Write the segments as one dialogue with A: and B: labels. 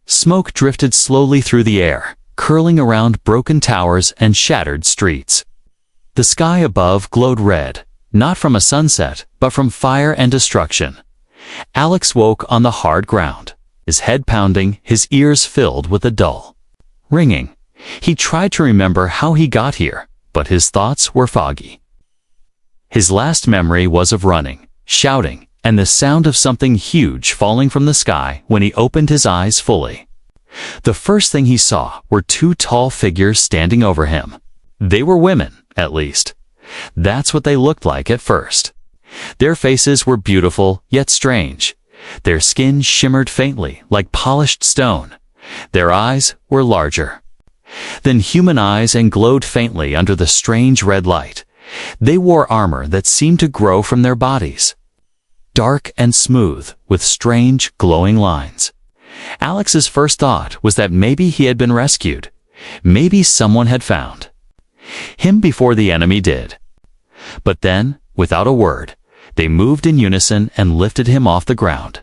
A: Smoke drifted slowly through the air, curling around broken towers and shattered streets. The sky above glowed red, not from a sunset, but from fire and destruction. Alex woke on the hard ground, his head pounding, his ears filled with a dull ringing. He tried to remember how he got here, but his thoughts were foggy. His last memory was of running, shouting, and the sound of something huge falling from the sky when he opened his eyes fully. The first thing he saw were two tall figures standing over him. They were women, at least. That's what they looked like at first. Their faces were beautiful, yet strange. Their skin shimmered faintly, like polished stone. Their eyes were larger than human eyes and glowed faintly under the strange red light. They wore armor that seemed to grow from their bodies, dark and smooth, with strange, glowing lines. Alex's first thought was that maybe he had been rescued. Maybe someone had found him before the enemy did. But then, without a word, they moved in unison and lifted him off the ground.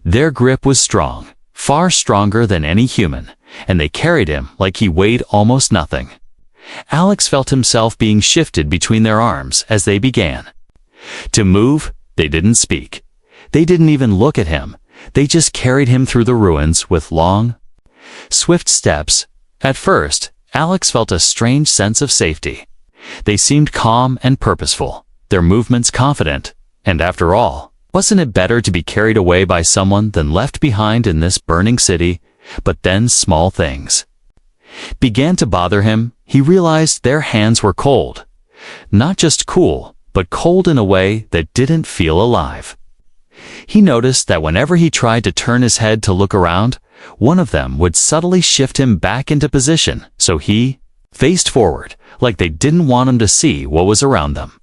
A: Their grip was strong, far stronger than any human, and they carried him like he weighed almost nothing. Alex felt himself being shifted between their arms as they began to move. They didn't speak. They didn't even look at him. They just carried him through the ruins with long, swift steps. At first, Alex felt a strange sense of safety. They seemed calm and purposeful, their movements confident, and after all, wasn't it better to be carried away by someone than left behind in this burning city? But then small things began to bother him. He realized their hands were cold. Not just cool, but cold in a way that didn't feel alive. He noticed that whenever he tried to turn his head to look around, one of them would subtly shift him back into position, so he faced forward, like they didn't want him to see what was around them.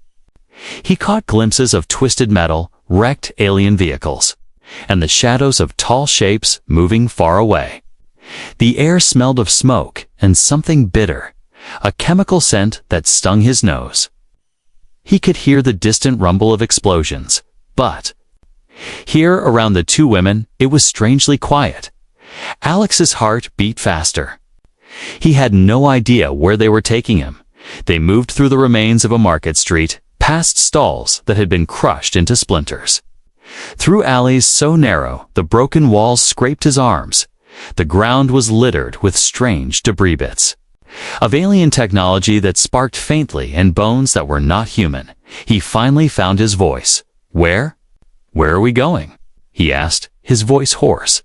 A: He caught glimpses of twisted metal, wrecked alien vehicles, and the shadows of tall shapes moving far away. The air smelled of smoke and something bitter, a chemical scent that stung his nose. He could hear the distant rumble of explosions, but here around the two women, it was strangely quiet. Alex's heart beat faster. He had no idea where they were taking him. They moved through the remains of a market street, past stalls that had been crushed into splinters, through alleys so narrow the broken walls scraped his arms. The ground was littered with strange debris bits of alien technology that sparked faintly and bones that were not human. He finally found his voice. Where are we going?" he asked, his voice hoarse.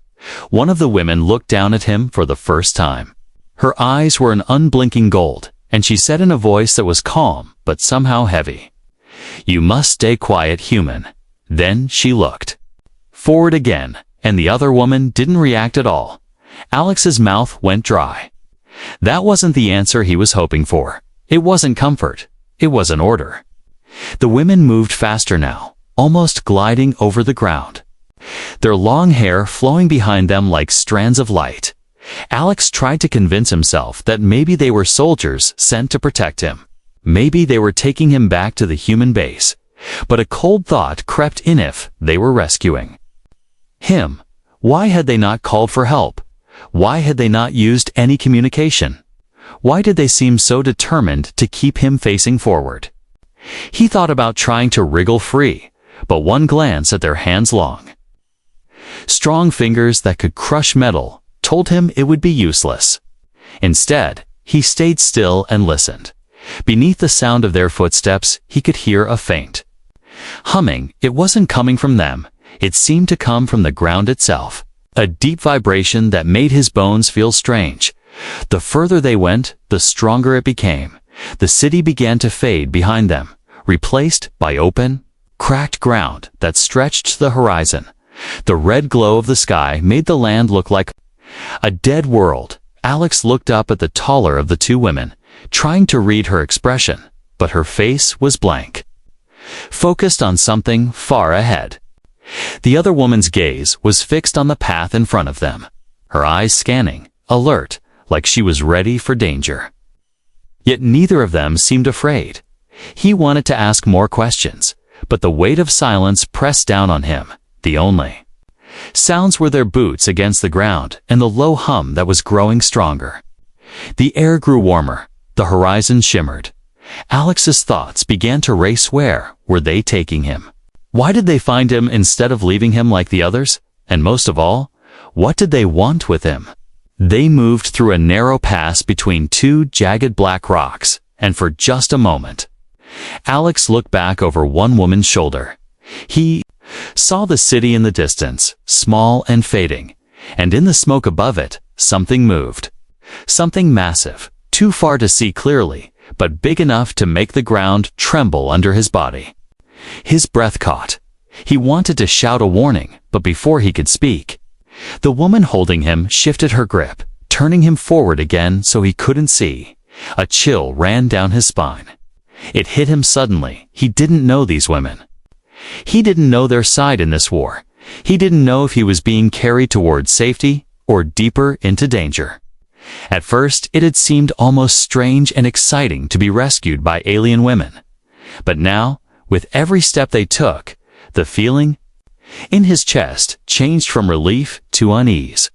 A: One of the women looked down at him for the first time. Her eyes were an unblinking gold, and she said in a voice that was calm but somehow heavy, "You must stay quiet, human." Then she looked forward again, and the other woman didn't react at all. Alex's mouth went dry. That wasn't the answer he was hoping for. It wasn't comfort. It was an order. The women moved faster now, almost gliding over the ground, their long hair flowing behind them like strands of light. Alex tried to convince himself that maybe they were soldiers sent to protect him. Maybe they were taking him back to the human base. But a cold thought crept in. If they were rescuing him, why had they not called for help? Why had they not used any communication? Why did they seem so determined to keep him facing forward? He thought about trying to wriggle free, but one glance at their hands, long, strong fingers that could crush metal, told him it would be useless. Instead, he stayed still and listened. Beneath the sound of their footsteps, he could hear a faint humming. It wasn't coming from them. It seemed to come from the ground itself, a deep vibration that made his bones feel strange. The further they went, the stronger it became. The city began to fade behind them, replaced by open, cracked ground that stretched to the horizon. The red glow of the sky made the land look like a dead world. Alex looked up at the taller of the two women, trying to read her expression, but her face was blank, focused on something far ahead. The other woman's gaze was fixed on the path in front of them, her eyes scanning, alert, like she was ready for danger. Yet neither of them seemed afraid. He wanted to ask more questions, but the weight of silence pressed down on him. The only Sounds were their boots against the ground and the low hum that was growing stronger. The air grew warmer. The horizon shimmered. Alex's thoughts began to race. Where were they taking him? Why did they find him instead of leaving him like the others? And most of all, what did they want with him? They moved through a narrow pass between two jagged black rocks, and for just a moment, Alex looked back over one woman's shoulder. He saw the city in the distance, small and fading, and in the smoke above it, something moved. Something massive, too far to see clearly, but big enough to make the ground tremble under his body. His breath caught. He wanted to shout a warning, but before he could speak, the woman holding him shifted her grip, turning him forward again so he couldn't see. A chill ran down his spine. It hit him suddenly. He didn't know these women. He didn't know their side in this war. He didn't know if he was being carried towards safety or deeper into danger. At first, it had seemed almost strange and exciting to be rescued by alien women. But now, with every step they took, the feeling in his chest changed from relief to unease.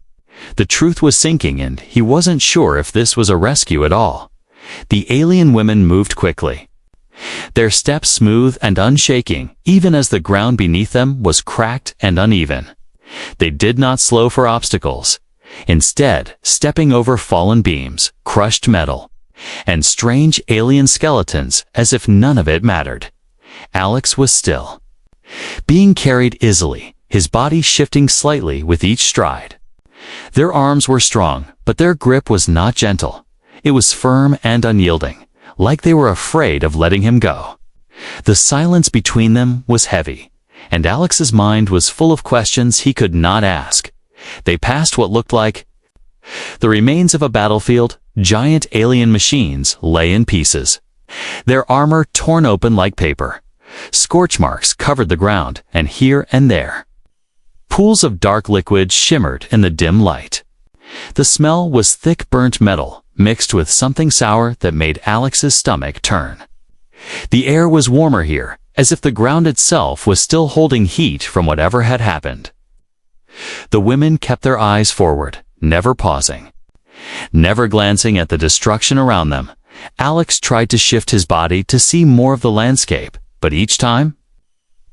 A: The truth was sinking and he wasn't sure if this was a rescue at all. The alien women moved quickly, their steps smooth and unshaking, even as the ground beneath them was cracked and uneven. They did not slow for obstacles, instead stepping over fallen beams, crushed metal, and strange alien skeletons as if none of it mattered. Alex was still, being carried easily, his body shifting slightly with each stride. Their arms were strong, but their grip was not gentle. It was firm and unyielding, like they were afraid of letting him go. The silence between them was heavy, and Alex's mind was full of questions he could not ask. They passed what looked like the remains of a battlefield. Giant alien machines lay in pieces, their armor torn open like paper. Scorch marks covered the ground, and here and there, pools of dark liquid shimmered in the dim light. The smell was thick burnt metal, mixed with something sour that made Alex's stomach turn. The air was warmer here, as if the ground itself was still holding heat from whatever had happened. The women kept their eyes forward, never pausing, never glancing at the destruction around them. Alex tried to shift his body to see more of the landscape, but each time,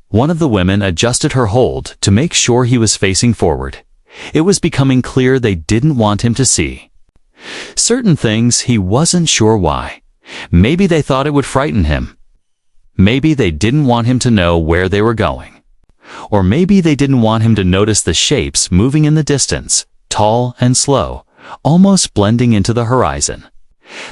A: one of the women adjusted her hold to make sure he was facing forward. It was becoming clear they didn't want him to see certain things. He wasn't sure why. Maybe they thought it would frighten him. Maybe they didn't want him to know where they were going. Or maybe they didn't want him to notice the shapes moving in the distance, tall and slow, almost blending into the horizon.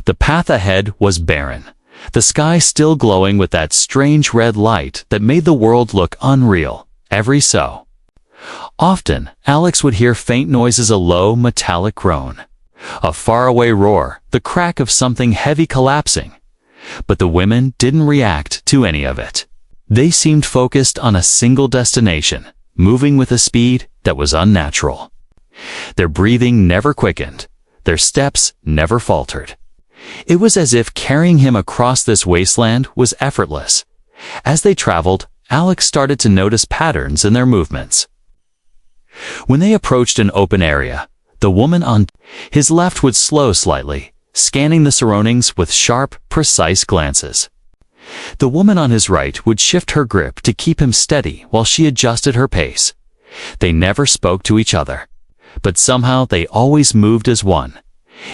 A: The path ahead was barren, the sky still glowing with that strange red light that made the world look unreal. Every so often, Alex would hear faint noises, a low, metallic groan, a faraway roar, the crack of something heavy collapsing. But the women didn't react to any of it. They seemed focused on a single destination, moving with a speed that was unnatural. Their breathing never quickened. Their steps never faltered. It was as if carrying him across this wasteland was effortless. As they traveled, Alex started to notice patterns in their movements. When they approached an open area, the woman on his left would slow slightly, scanning the surroundings with sharp, precise glances. The woman on his right would shift her grip to keep him steady while she adjusted her pace. They never spoke to each other, but somehow they always moved as one.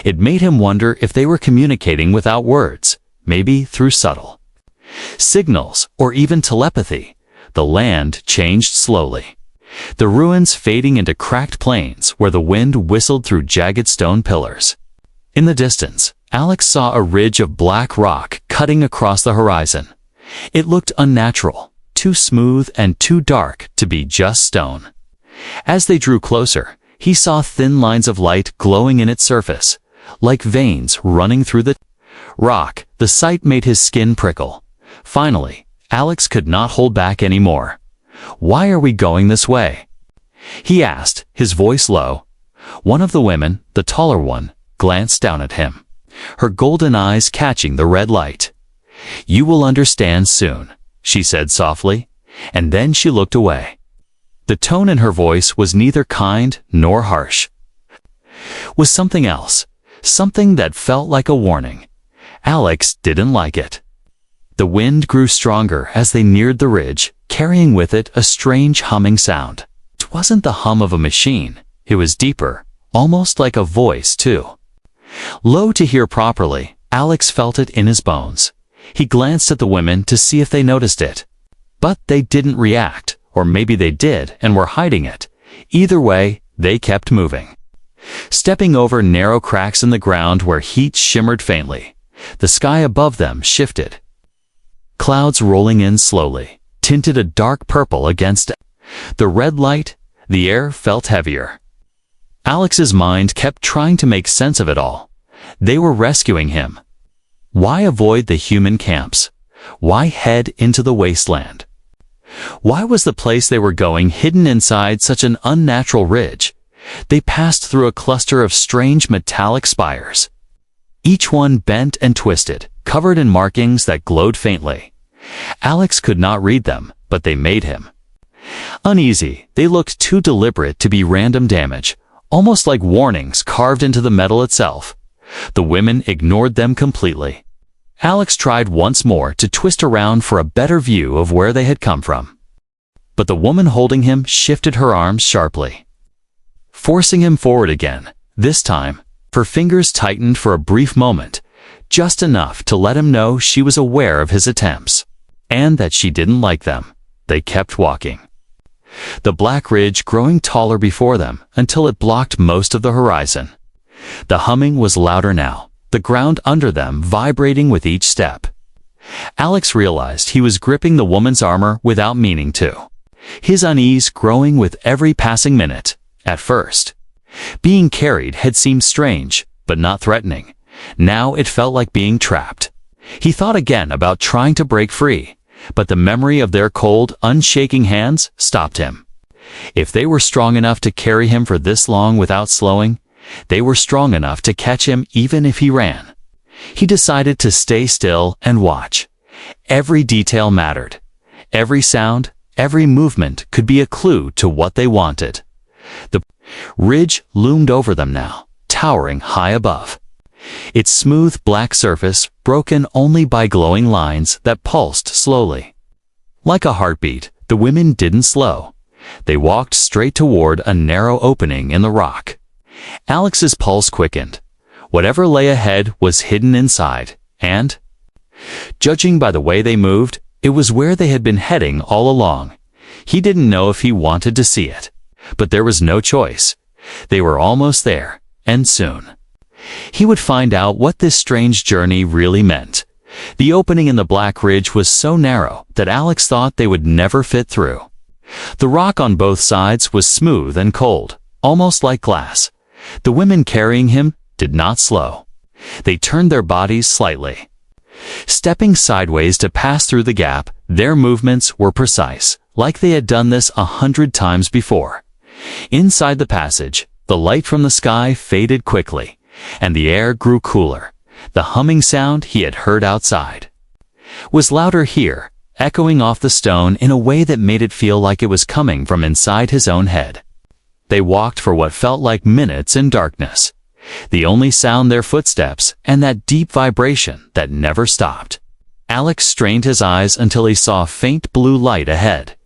A: It made him wonder if they were communicating without words, maybe through subtle signals or even telepathy. The land changed slowly, the ruins fading into cracked plains where the wind whistled through jagged stone pillars. In the distance, Alex saw a ridge of black rock cutting across the horizon. It looked unnatural, too smooth and too dark to be just stone. As they drew closer, he saw thin lines of light glowing in its surface, like veins running through the rock. The sight made his skin prickle. Finally, Alex could not hold back anymore. "Why are we going this way?" he asked, his voice low. One of the women, the taller one, glanced down at him, her golden eyes catching the red light. "You will understand soon," she said softly, and then she looked away. The tone in her voice was neither kind nor harsh. Was something else, something that felt like a warning. Alex didn't like it. The wind grew stronger as they neared the ridge, carrying with it a strange humming sound. It wasn't the hum of a machine. It was deeper, almost like a voice, too. Low to hear properly, Alex felt it in his bones. He glanced at the women to see if they noticed it. But they didn't react, or maybe they did and were hiding it. Either way, they kept moving. Stepping over narrow cracks in the ground where heat shimmered faintly, the sky above them shifted. Clouds rolling in slowly, tinted a dark purple against the red light. The air felt heavier. Alex's mind kept trying to make sense of it all. They were rescuing him. Why avoid the human camps? Why head into the wasteland? Why was the place they were going hidden inside such an unnatural ridge? They passed through a cluster of strange metallic spires. Each one bent and twisted, covered in markings that glowed faintly. Alex could not read them, but they made him uneasy. They looked too deliberate to be random damage, almost like warnings carved into the metal itself. The women ignored them completely. Alex tried once more to twist around for a better view of where they had come from. But the woman holding him shifted her arms sharply, forcing him forward again. This time, her fingers tightened for a brief moment, just enough to let him know she was aware of his attempts, and that she didn't like them. They kept walking. The black ridge growing taller before them until it blocked most of the horizon. The humming was louder now, the ground under them vibrating with each step. Alex realized he was gripping the woman's armor without meaning to, his unease growing with every passing minute. At first, being carried had seemed strange, but not threatening. Now it felt like being trapped. He thought again about trying to break free, but the memory of their cold, unshaking hands stopped him. If they were strong enough to carry him for this long without slowing, they were strong enough to catch him even if he ran. He decided to stay still and watch. Every detail mattered. Every sound, every movement could be a clue to what they wanted. The ridge loomed over them now, towering high above. Its smooth black surface broken only by glowing lines that pulsed slowly. Like a heartbeat, the women didn't slow. They walked straight toward a narrow opening in the rock. Alex's pulse quickened. Whatever lay ahead was hidden inside, and, judging by the way they moved, it was where they had been heading all along. He didn't know if he wanted to see it, but there was no choice. They were almost there, and soon. He would find out what this strange journey really meant. The opening in the black ridge was so narrow that Alex thought they would never fit through. The rock on both sides was smooth and cold, almost like glass. The women carrying him did not slow. They turned their bodies slightly, stepping sideways to pass through the gap. Their movements were precise, like they had done this 100 times before. Inside the passage, the light from the sky faded quickly, and the air grew cooler. The humming sound he had heard outside was louder here, echoing off the stone in a way that made it feel like it was coming from inside his own head. They walked for what felt like minutes in darkness. The only sound their footsteps and that deep vibration that never stopped. Alex strained his eyes until he saw faint blue light ahead.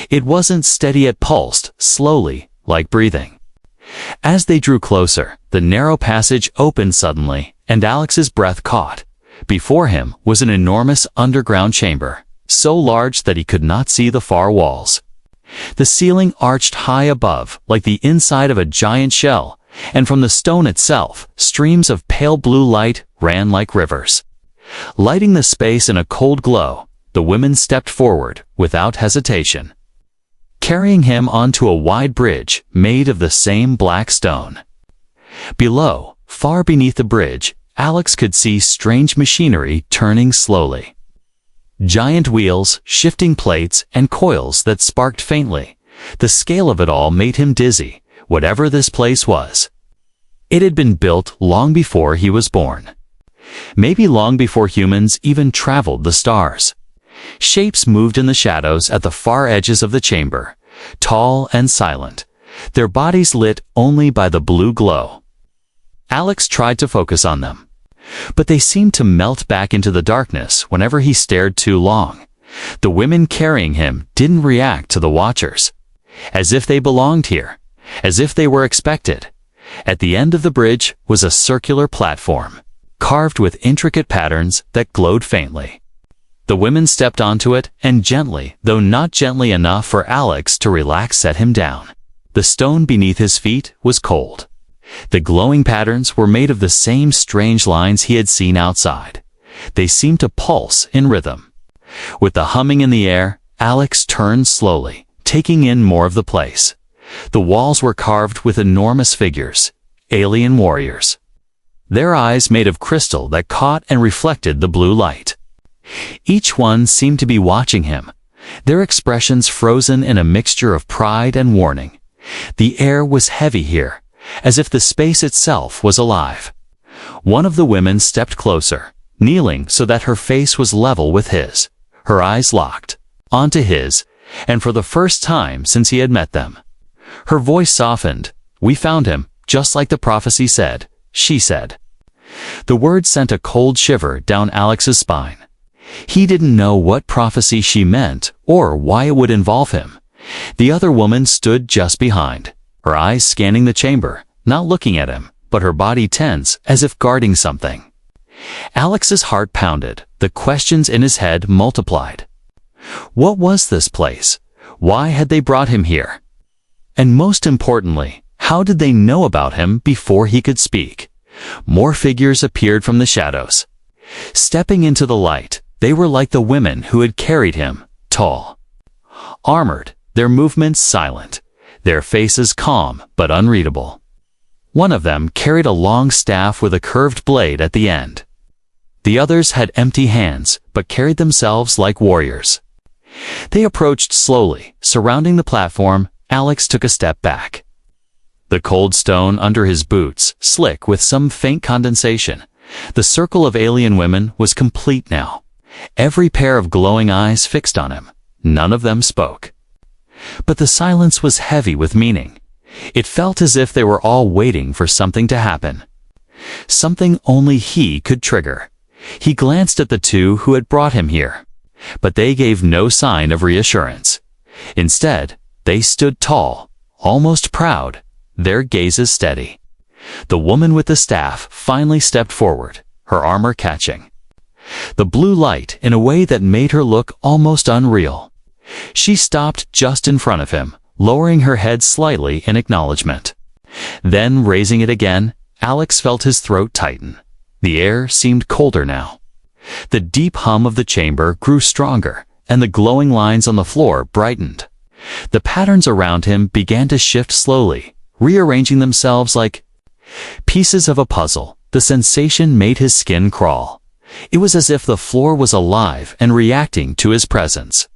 A: It wasn't steady, it pulsed slowly, like breathing. As they drew closer, the narrow passage opened suddenly, and Alex's breath caught. Before him was an enormous underground chamber, so large that he could not see the far walls. The ceiling arched high above, like the inside of a giant shell, and from the stone itself, streams of pale blue light ran like rivers. Lighting the space in a cold glow, the women stepped forward without hesitation, carrying him onto a wide bridge made of the same black stone. Below, far beneath the bridge, Alex could see strange machinery turning slowly. Giant wheels, shifting plates, and coils that sparked faintly. The scale of it all made him dizzy, whatever this place was. It had been built long before he was born. Maybe long before humans even traveled the stars. Shapes moved in the shadows at the far edges of the chamber, tall and silent, their bodies lit only by the blue glow. Alex tried to focus on them, but they seemed to melt back into the darkness whenever he stared too long. The women carrying him didn't react to the watchers, as if they belonged here, as if they were expected. At the end of the bridge was a circular platform, carved with intricate patterns that glowed faintly. The women stepped onto it and gently, though not gently enough for Alex to relax, set him down. The stone beneath his feet was cold. The glowing patterns were made of the same strange lines he had seen outside. They seemed to pulse in rhythm. With the humming in the air, Alex turned slowly, taking in more of the place. The walls were carved with enormous figures, alien warriors. Their eyes made of crystal that caught and reflected the blue light. Each one seemed to be watching him, their expressions frozen in a mixture of pride and warning. The air was heavy here, as if the space itself was alive. One of the women stepped closer, kneeling so that her face was level with his, her eyes locked onto his, and for the first time since he had met them. Her voice softened. "We found him, just like the prophecy said," she said. The word sent a cold shiver down Alex's spine. He didn't know what prophecy she meant or why it would involve him. The other woman stood just behind, her eyes scanning the chamber, not looking at him, but her body tense as if guarding something. Alex's heart pounded. The questions in his head multiplied. What was this place? Why had they brought him here? And most importantly, how did they know about him before he could speak? More figures appeared from the shadows. Stepping into the light, they were like the women who had carried him, tall, armored, their movements silent, their faces calm but unreadable. One of them carried a long staff with a curved blade at the end. The others had empty hands, but carried themselves like warriors. They approached slowly, surrounding the platform. Alex took a step back. The cold stone under his boots, slick with some faint condensation. The circle of alien women was complete now. Every pair of glowing eyes fixed on him. None of them spoke. But the silence was heavy with meaning. It felt as if they were all waiting for something to happen. Something only he could trigger. He glanced at the two who had brought him here, but they gave no sign of reassurance. Instead, they stood tall, almost proud, their gazes steady. The woman with the staff finally stepped forward, her armor catching the blue light in a way that made her look almost unreal. She stopped just in front of him, lowering her head slightly in acknowledgement. Then, raising it again, Alex felt his throat tighten. The air seemed colder now. The deep hum of the chamber grew stronger, and the glowing lines on the floor brightened. The patterns around him began to shift slowly, rearranging themselves like pieces of a puzzle. The sensation made his skin crawl. It was as if the floor was alive and reacting to his presence.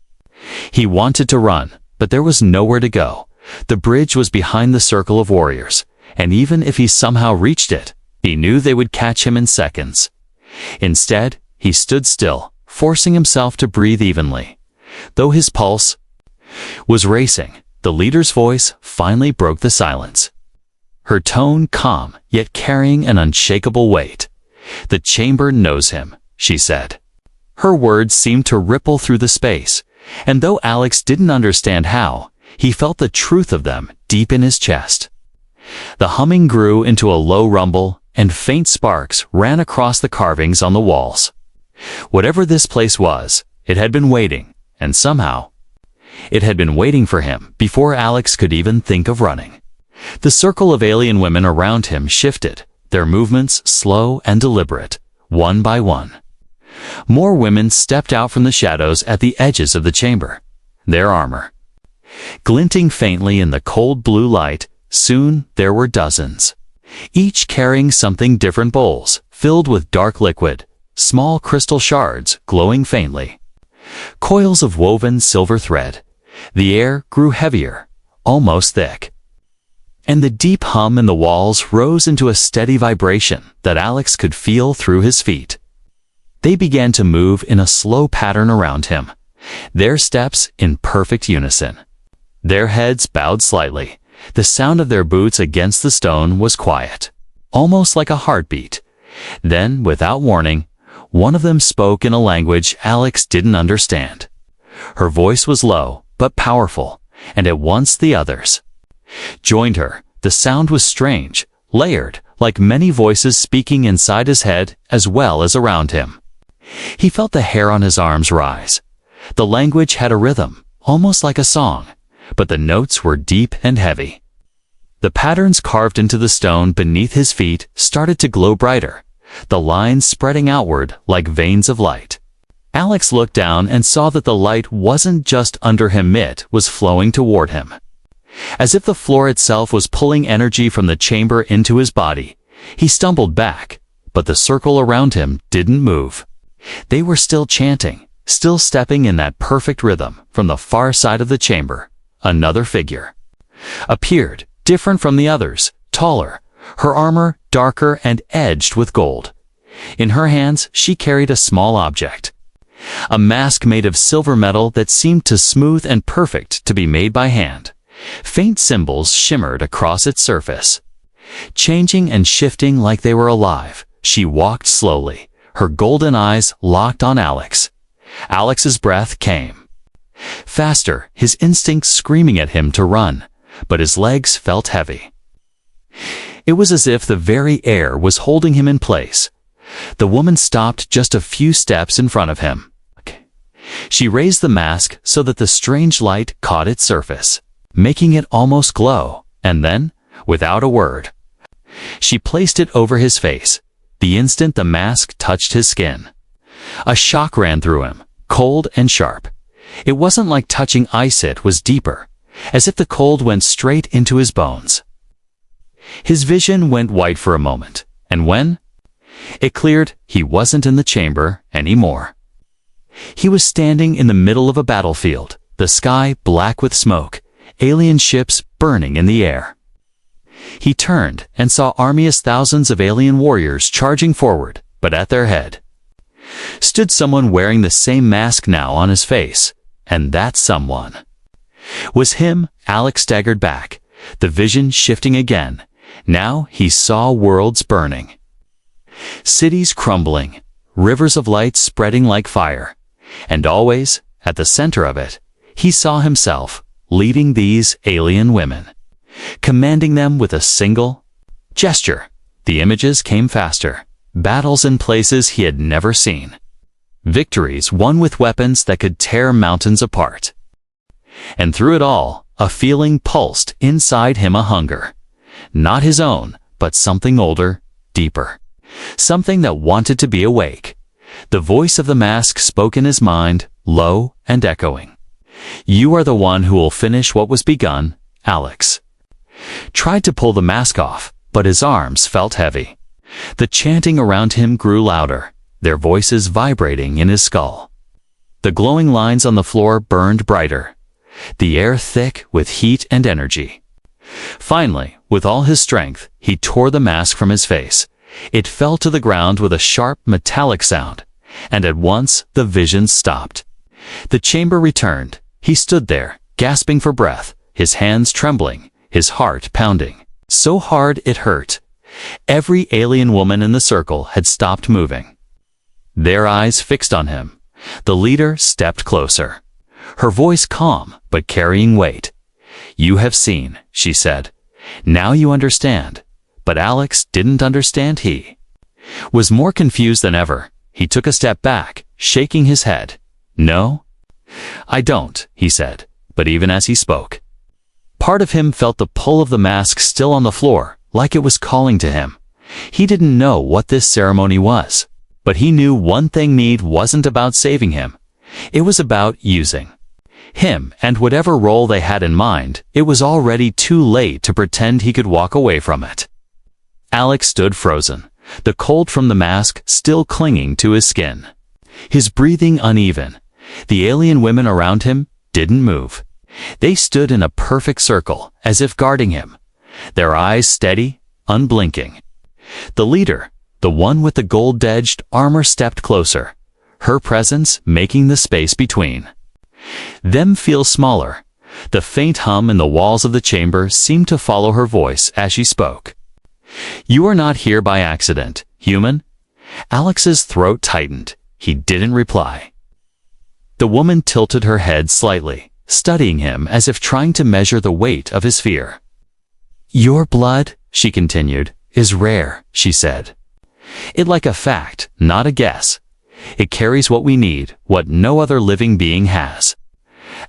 A: He wanted to run, but there was nowhere to go. The bridge was behind the circle of warriors, and even if he somehow reached it, he knew they would catch him in seconds. Instead, he stood still, forcing himself to breathe evenly. Though his pulse was racing, the leader's voice finally broke the silence. Her tone calm, yet carrying an unshakable weight. "The chamber knows him," she said. Her words seemed to ripple through the space, and though Alex didn't understand how, he felt the truth of them deep in his chest. The humming grew into a low rumble, and faint sparks ran across the carvings on the walls. Whatever this place was, it had been waiting, and somehow, it had been waiting for him before Alex could even think of running. The circle of alien women around him shifted, their movements slow and deliberate, one by one. More women stepped out from the shadows at the edges of the chamber, their armor glinting faintly in the cold blue light. Soon there were dozens, each carrying something different: bowls filled with dark liquid, small crystal shards glowing faintly, coils of woven silver thread. The air grew heavier, almost thick, and the deep hum in the walls rose into a steady vibration that Alex could feel through his feet. They began to move in a slow pattern around him, their steps in perfect unison. Their heads bowed slightly. The sound of their boots against the stone was quiet, almost like a heartbeat. Then, without warning, one of them spoke in a language Alex didn't understand. Her voice was low, but powerful, and at once the others joined her. The sound was strange, layered, like many voices speaking inside his head as well as around him. He felt the hair on his arms rise. The language had a rhythm, almost like a song, but the notes were deep and heavy. The patterns carved into the stone beneath his feet started to glow brighter, the lines spreading outward like veins of light. Alex looked down and saw that the light wasn't just under him, it was flowing toward him. As if the floor itself was pulling energy from the chamber into his body, he stumbled back, but the circle around him didn't move. They were still chanting, still stepping in that perfect rhythm. From the far side of the chamber, another figure appeared, different from the others, taller, her armor darker and edged with gold. In her hands she carried a small object, a mask made of silver metal that seemed too smooth and perfect to be made by hand. Faint symbols shimmered across its surface, changing and shifting like they were alive. She walked slowly, her golden eyes locked on Alex. Alex's breath came faster, his instincts screaming at him to run, but his legs felt heavy. It was as if the very air was holding him in place. The woman stopped just a few steps in front of him. She raised the mask so that the strange light caught its surface, making it almost glow, and then, without a word, she placed it over his face. The instant the mask touched his skin, a shock ran through him, cold and sharp. It wasn't like touching ice, it was deeper, as if the cold went straight into his bones. His vision went white for a moment, and when it cleared, he wasn't in the chamber anymore. He was standing in the middle of a battlefield, the sky black with smoke, alien ships burning in the air. He turned and saw armies, thousands of alien warriors charging forward, but at their head stood someone wearing the same mask now on his face, and that someone was him. Alex staggered back, the vision shifting again. Now he saw worlds burning, cities crumbling, rivers of light spreading like fire, and always, at the center of it, he saw himself leading these alien women, commanding them with a single gesture. The images came faster, battles in places he had never seen, victories won with weapons that could tear mountains apart. And through it all, a feeling pulsed inside him, a hunger, not his own, but something older, deeper, something that wanted to be awake. The voice of the mask spoke in his mind, low and echoing. "You are the one who will finish what was begun." Alex tried to pull the mask off, but his arms felt heavy. The chanting around him grew louder, their voices vibrating in his skull. The glowing lines on the floor burned brighter, the air thick with heat and energy. Finally, with all his strength, he tore the mask from his face. It fell to the ground with a sharp metallic sound, and at once the vision stopped. The chamber returned. He stood there, gasping for breath, his hands trembling, his heart pounding so hard it hurt. Every alien woman in the circle had stopped moving, their eyes fixed on him. The leader stepped closer, her voice calm but carrying weight. "You have seen," she said. "Now you understand." But Alex didn't understand. He was more confused than ever. He took a step back, shaking his head. "No, I don't," he said. But even as he spoke, part of him felt the pull of the mask still on the floor, like it was calling to him. He didn't know what this ceremony was, but he knew one thing: need wasn't about saving him. It was about using him, and whatever role they had in mind, it was already too late to pretend he could walk away from it. Alex stood frozen, the cold from the mask still clinging to his skin, his breathing uneven. The alien women around him didn't move. They stood in a perfect circle, as if guarding him, their eyes steady, unblinking. The leader, the one with the gold-edged armor, stepped closer, her presence making the space between them feel smaller. The faint hum in the walls of the chamber seemed to follow her voice as she spoke. "You are not here by accident, human?" Alex's throat tightened. He didn't reply. The woman tilted her head slightly, studying him as if trying to measure the weight of his fear. "Your blood," she continued, "is rare," she said. "It like a fact, not a guess. It carries what we need, what no other living being has."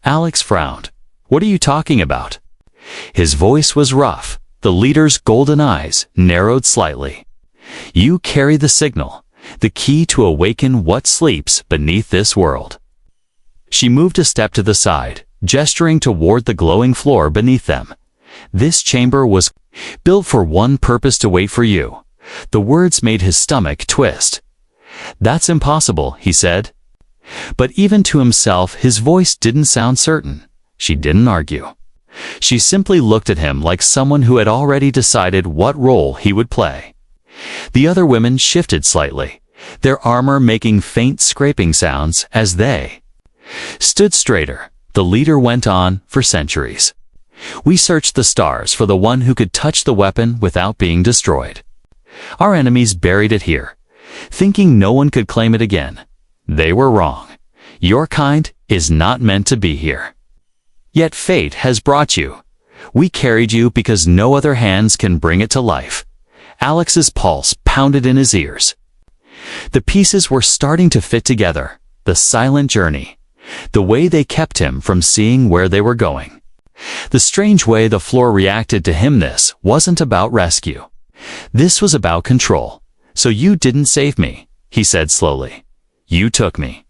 A: Alex frowned. "What are you talking about?" His voice was rough. The leader's golden eyes narrowed slightly. "You carry the signal, the key to awaken what sleeps beneath this world." She moved a step to the side, gesturing toward the glowing floor beneath them. "This chamber was built for one purpose, to wait for you." The words made his stomach twist. "That's impossible," he said. But even to himself, his voice didn't sound certain. She didn't argue. She simply looked at him like someone who had already decided what role he would play. The other women shifted slightly, their armor making faint scraping sounds as they stood straighter. The leader went on, "For centuries, we searched the stars for the one who could touch the weapon without being destroyed. Our enemies buried it here, thinking no one could claim it again. They were wrong. Your kind is not meant to be here. Yet fate has brought you. We carried you because no other hands can bring it to life." Alex's pulse pounded in his ears. The pieces were starting to fit together. The silent journey, the way they kept him from seeing where they were going, the strange way the floor reacted to him. This wasn't about rescue. This was about control. "So you didn't save me," he said slowly. "You took me."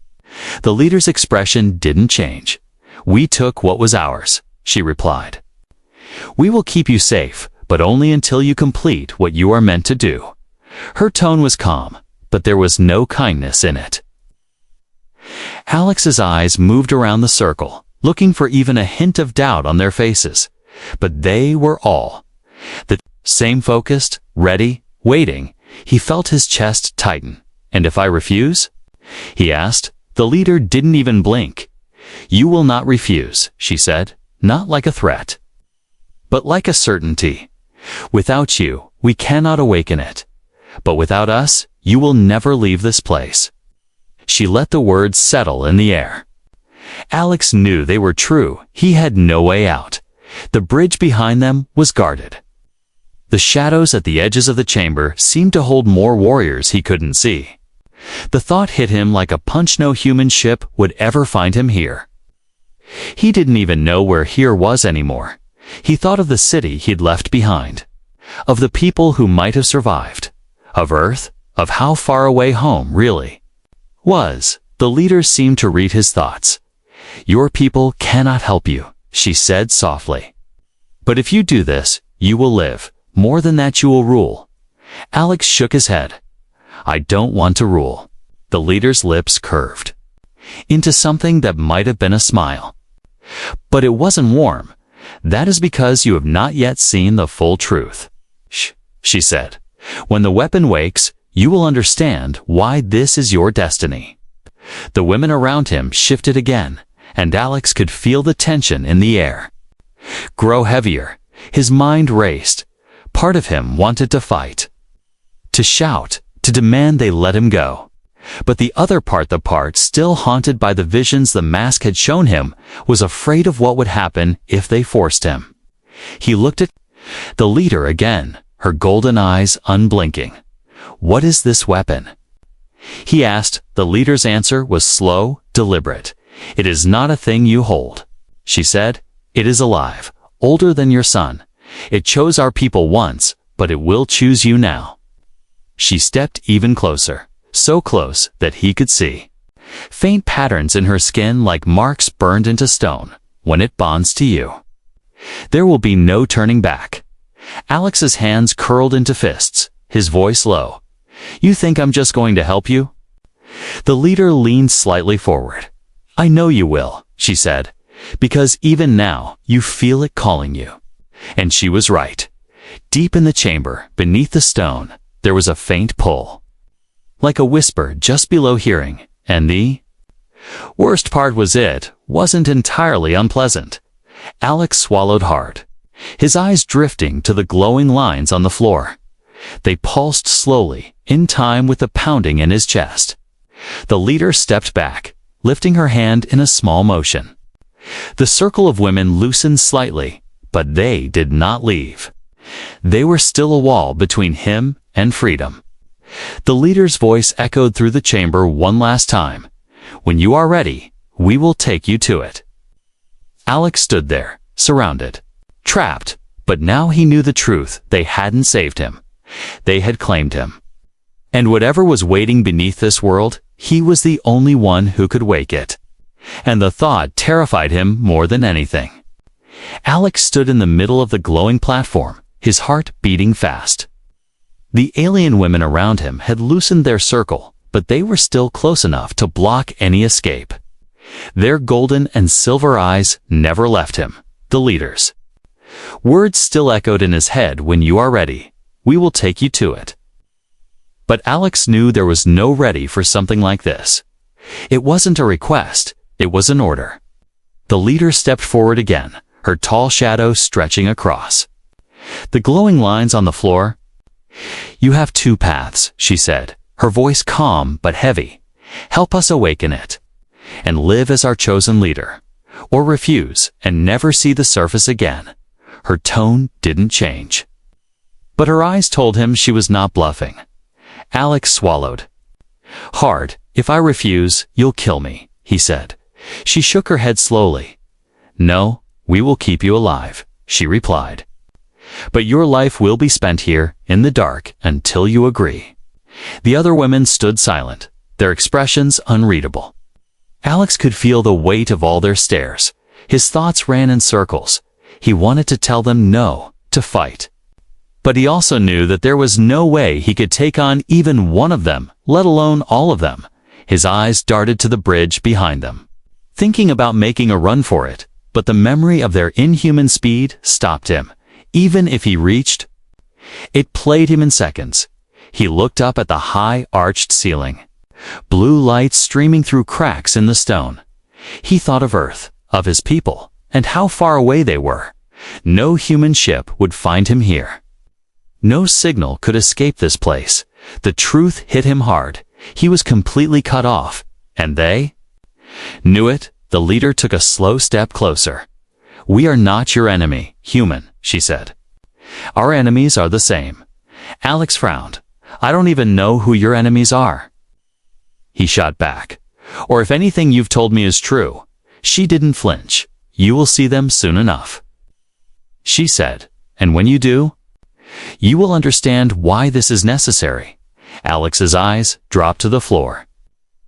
A: The leader's expression didn't change. "We took what was ours," she replied. "We will keep you safe, but only until you complete what you are meant to do." Her tone was calm, but there was no kindness in it. Alex's eyes moved around the circle, looking for even a hint of doubt on their faces. But they were all the same, focused, ready, waiting. He felt his chest tighten. "And if I refuse?" he asked. The leader didn't even blink. "You will not refuse," she said, not like a threat, but like a certainty. "Without you, we cannot awaken it. But without us, you will never leave this place." She let the words settle in the air. Alex knew they were true. He had no way out. The bridge behind them was guarded. The shadows at the edges of the chamber seemed to hold more warriors he couldn't see. The thought hit him like a punch. No human ship would ever find him here. He didn't even know where here was anymore. He thought of the city he'd left behind, of the people who might have survived, of Earth, of how far away home really was. The leader seemed to read his thoughts. "Your people cannot help you," she said softly. "But if you do this, you will live. More than that, you will rule." Alex shook his head. "I don't want to rule." The leader's lips curved into something that might have been a smile. "But it wasn't warm. That is because you have not yet seen the full truth." "Shh," she said. "When the weapon wakes, you will understand why this is your destiny." The women around him shifted again, and Alex could feel the tension in the air grow heavier. His mind raced. Part of him wanted to fight, to shout, to demand they let him go. But the other part, the part still haunted by the visions the mask had shown him, was afraid of what would happen if they forced him. He looked at the leader again, her golden eyes unblinking. "What is this weapon?" he asked. The leader's answer was slow, deliberate. "It is not a thing you hold," she said. "It is alive, older than your son. It chose our people once, but it will choose you now." She stepped even closer, so close that he could see faint patterns in her skin like marks burned into stone. "When it bonds to you, there will be no turning back." Alex's hands curled into fists, his voice low. "You think I'm just going to help you?" The leader leaned slightly forward. "I know you will," she said, "because even now you feel it calling you." And she was right. Deep in the chamber, beneath the stone, there was a faint pull, like a whisper just below hearing, and the worst part was it wasn't entirely unpleasant. Alex swallowed hard, his eyes drifting to the glowing lines on the floor. They pulsed slowly, in time with the pounding in his chest. The leader stepped back, lifting her hand in a small motion. The circle of women loosened slightly, but they did not leave. They were still a wall between him and freedom. The leader's voice echoed through the chamber one last time. "When you are ready, we will take you to it." Alex stood there, surrounded, trapped, but now he knew the truth. They hadn't saved him. They had claimed him. And whatever was waiting beneath this world, he was the only one who could wake it. And the thought terrified him more than anything. Alex stood in the middle of the glowing platform, his heart beating fast. The alien women around him had loosened their circle, but they were still close enough to block any escape. Their golden and silver eyes never left him, the leaders. Words still echoed in his head. "When you are ready, we will take you to it." But Alex knew there was no ready for something like this. It wasn't a request, it was an order. The leader stepped forward again, her tall shadow stretching across the glowing lines on the floor. "You have two paths," she said, her voice calm but heavy. "Help us awaken it, and live as our chosen leader, or refuse and never see the surface again." Her tone didn't change, but her eyes told him she was not bluffing. Alex swallowed hard. "If I refuse, you'll kill me," he said. She shook her head slowly. "No, we will keep you alive," she replied. "But your life will be spent here, in the dark, until you agree." The other women stood silent, their expressions unreadable. Alex could feel the weight of all their stares. His thoughts ran in circles. He wanted to tell them no, to fight. But he also knew that there was no way he could take on even one of them, let alone all of them. His eyes darted to the bridge behind them, thinking about making a run for it, but the memory of their inhuman speed stopped him. Even if he reached, it played him in seconds. He looked up at the high, arched ceiling, blue light streaming through cracks in the stone. He thought of Earth, of his people, and how far away they were. No human ship would find him here. No signal could escape this place. The truth hit him hard. He was completely cut off, and they knew it. The leader took a slow step closer. "We are not your enemy, human," she said. "Our enemies are the same." Alex frowned. "I don't even know who your enemies are." He shot back. "Or if anything you've told me is true." She didn't flinch. "You will see them soon enough," she said. "And when you do, you will understand why this is necessary." Alex's eyes dropped to the floor,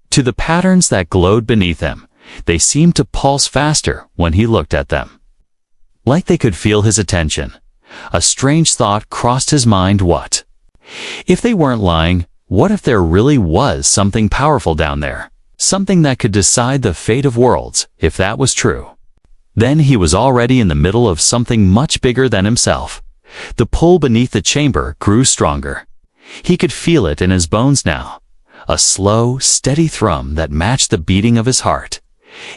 A: to the patterns that glowed beneath him. They seemed to pulse faster when he looked at them, like they could feel his attention. A strange thought crossed his mind. What if they weren't lying? What if there really was something powerful down there? Something that could decide the fate of worlds, if that was true. Then he was already in the middle of something much bigger than himself. The pull beneath the chamber grew stronger. He could feel it in his bones now. A slow, steady thrum that matched the beating of his heart.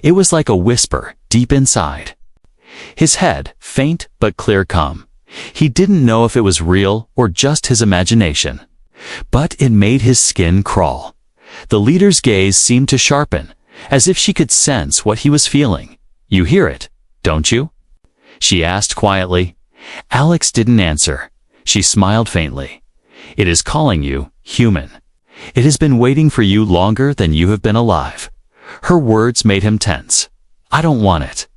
A: It was like a whisper deep inside his head, faint but clear calm. He didn't know if it was real or just his imagination, but it made his skin crawl. The leader's gaze seemed to sharpen, as if she could sense what he was feeling. "You hear it, don't you?" she asked quietly. Alex didn't answer. She smiled faintly. "It is calling you, human. It has been waiting for you longer than you have been alive." Her words made him tense. "I don't want it,"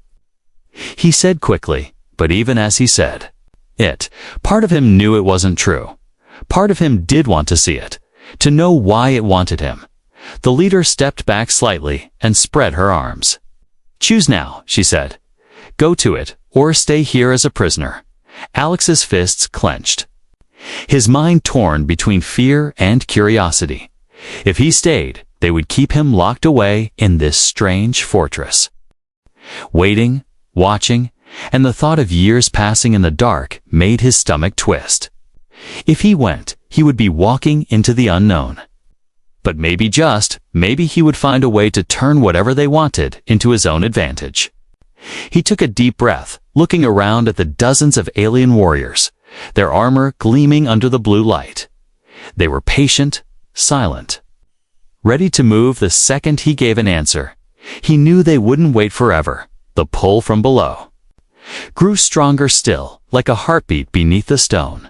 A: he said quickly, but even as he said it, part of him knew it wasn't true. Part of him did want to see it, to know why it wanted him. The leader stepped back slightly and spread her arms. "Choose now," she said. "Go to it, or stay here as a prisoner." Alex's fists clenched, his mind torn between fear and curiosity. If he stayed, they would keep him locked away in this strange fortress, waiting, watching, and the thought of years passing in the dark made his stomach twist. If he went, he would be walking into the unknown. But maybe he would find a way to turn whatever they wanted into his own advantage. He took a deep breath, looking around at the dozens of alien warriors, their armor gleaming under the blue light. They were patient, silent, ready to move the second he gave an answer. He knew they wouldn't wait forever. The pull from below grew stronger still, like a heartbeat beneath the stone.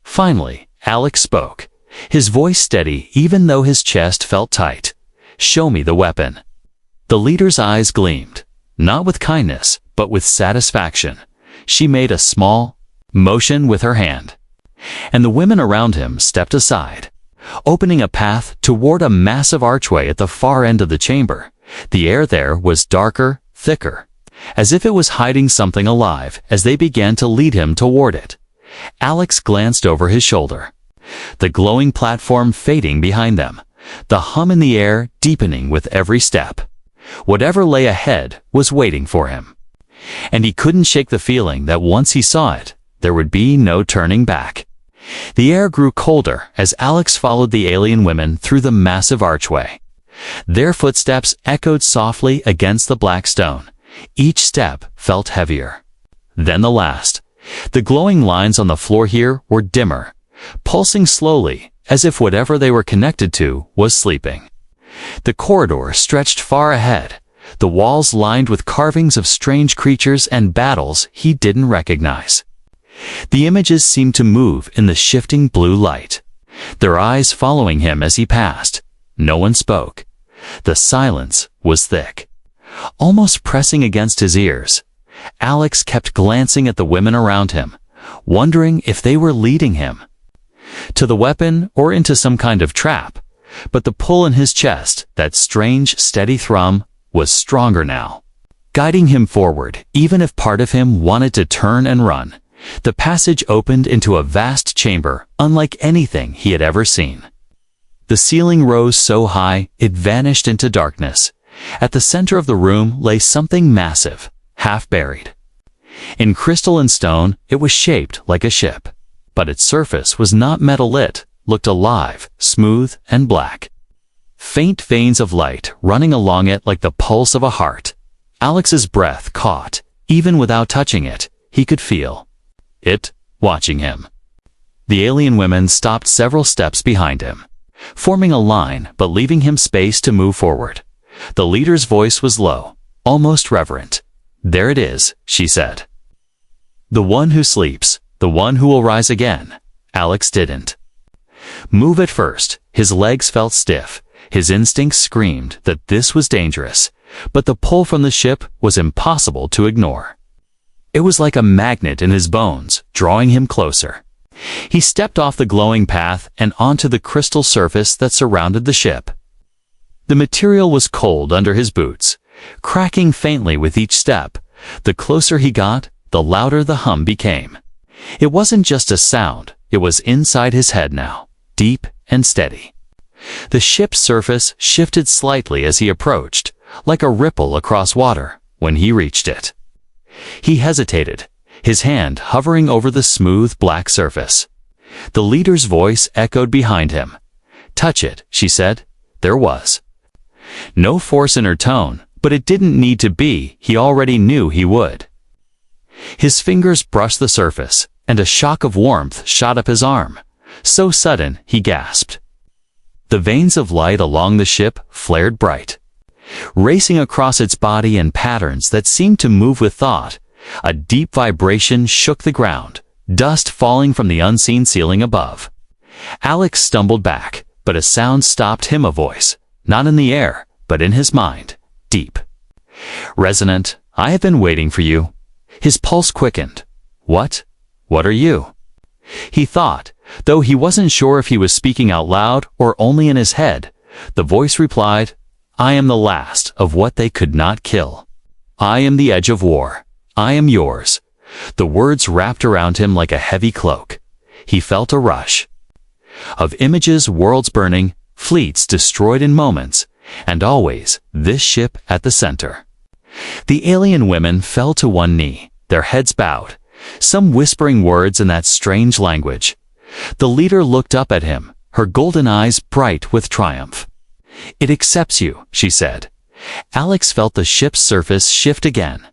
A: Finally, Alex spoke, his voice steady even though his chest felt tight. "Show me the weapon." The leader's eyes gleamed, not with kindness, but with satisfaction. She made a small motion with her hand, and the women around him stepped aside, opening a path toward a massive archway at the far end of the chamber. The air there was darker, thicker, as if it was hiding something alive as they began to lead him toward it. Alex glanced over his shoulder, the glowing platform fading behind them, the hum in the air deepening with every step. Whatever lay ahead was waiting for him, and he couldn't shake the feeling that once he saw it, there would be no turning back. The air grew colder as Alex followed the alien women through the massive archway. Their footsteps echoed softly against the black stone. Each step felt heavier than the last. The glowing lines on the floor here were dimmer, pulsing slowly, as if whatever they were connected to was sleeping. The corridor stretched far ahead, the walls lined with carvings of strange creatures and battles he didn't recognize. The images seemed to move in the shifting blue light, their eyes following him as he passed. No one spoke. The silence was thick, almost pressing against his ears. Alex kept glancing at the women around him, wondering if they were leading him to the weapon or into some kind of trap. But the pull in his chest, that strange, steady thrum, was stronger now, guiding him forward, even if part of him wanted to turn and run. The passage opened into a vast chamber, unlike anything he had ever seen. The ceiling rose so high, it vanished into darkness. At the center of the room lay something massive, half buried. In crystal and stone, it was shaped like a ship, but its surface was not metal-lit, looked alive, smooth, and black. Faint veins of light running along it like the pulse of a heart. Alex's breath caught. Even without touching it, he could feel it watching him. The alien women stopped several steps behind him, forming a line but leaving him space to move forward. The leader's voice was low, almost reverent. "There it is," she said. "The one who sleeps, the one who will rise again." Alex didn't move at first. His legs felt stiff. His instincts screamed that this was dangerous, but the pull from the ship was impossible to ignore. It was like a magnet in his bones, drawing him closer. He stepped off the glowing path and onto the crystal surface that surrounded the ship. The material was cold under his boots, cracking faintly with each step. The closer he got, the louder the hum became. It wasn't just a sound, it was inside his head now, deep and steady. The ship's surface shifted slightly as he approached, like a ripple across water. When he reached it, he hesitated, his hand hovering over the smooth black surface. The leader's voice echoed behind him. "Touch it," she said. There was no force in her tone, but it didn't need to be. He already knew he would. His fingers brushed the surface, and a shock of warmth shot up his arm. So sudden, he gasped. The veins of light along the ship flared bright, racing across its body in patterns that seemed to move with thought. A deep vibration shook the ground, dust falling from the unseen ceiling above. Alex stumbled back, but a sound stopped him, a voice, not in the air, but in his mind, deep, resonant. "I have been waiting for you." His pulse quickened. What are you?" he thought, though he wasn't sure if he was speaking out loud or only in his head. The voice replied, "I am the last of what they could not kill. I am the edge of war. I am yours." The words wrapped around him like a heavy cloak. He felt a rush of images, worlds burning, fleets destroyed in moments, and always this ship at the center. The alien women fell to one knee, their heads bowed, some whispering words in that strange language. The leader looked up at him, her golden eyes bright with triumph. "It accepts you," she said. Alex felt the ship's surface shift again,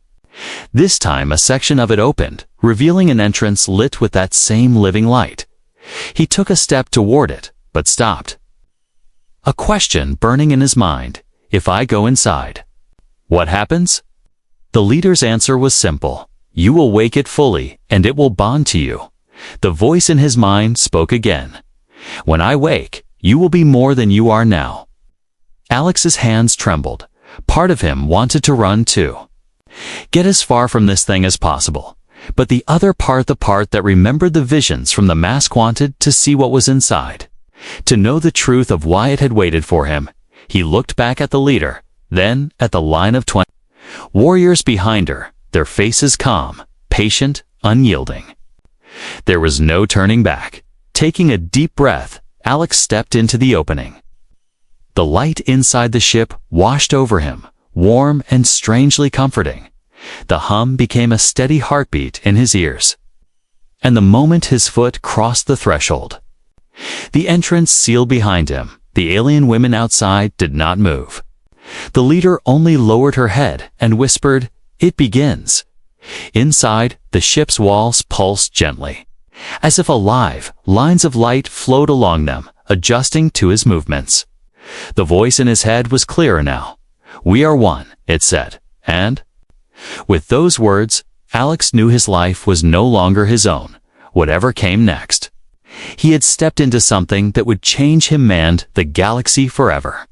A: This time a section of it opened, revealing an entrance lit with that same living light. He took a step toward it, but stopped. A question burning in his mind: if I go inside, what happens? The leader's answer was simple: you will wake it fully, and it will bond to you. The voice in his mind spoke again: when I wake, you will be more than you are now. Alex's hands trembled. Part of him wanted to run too. Get as far from this thing as possible. But the other part, the part that remembered the visions from the mask, wanted to see what was inside, to know the truth of why it had waited for him. He looked back at the leader, then at the line of 20 warriors behind her, their faces calm, patient, unyielding. There was no turning back. Taking a deep breath, Alex stepped into the opening. The light inside the ship washed over him, warm and strangely comforting. The hum became a steady heartbeat in his ears. And the moment his foot crossed the threshold, the entrance sealed behind him. The alien women outside did not move. The leader only lowered her head and whispered, "It begins." Inside, the ship's walls pulsed gently. As if alive, lines of light flowed along them, adjusting to his movements. The voice in his head was clearer now. "We are one," it said. And with those words, Alex knew his life was no longer his own, whatever came next. He had stepped into something that would change him and the galaxy forever.